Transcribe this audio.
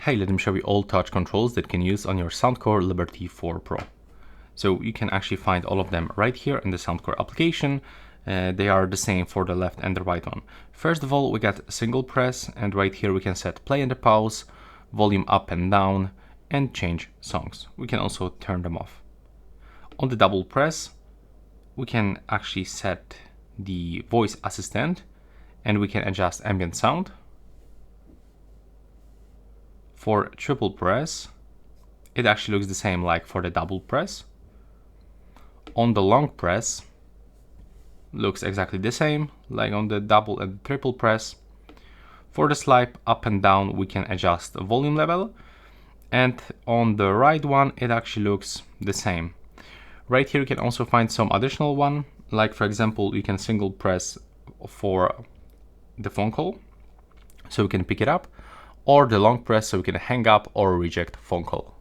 Hey, let me show you all touch controls that you can use on your Soundcore Liberty 4 Pro. So you can actually find all of them right here in the Soundcore application. They are the same for the left and the right one. First of all, we got single press, and right here we can set play and pause, volume up and down, and change songs. We can also turn them off. On the double press, we can actually set the voice assistant, and we can adjust ambient sound. For triple press, it actually looks the same like for the double press. On the long press, looks exactly the same like on the double and triple press. For the swipe up and down, we can adjust the volume level, and on the right one it actually looks the same. Right here you can also find some additional one, like for example you can single press for the phone call so we can pick it up, or the long press so we can hang up or reject phone call.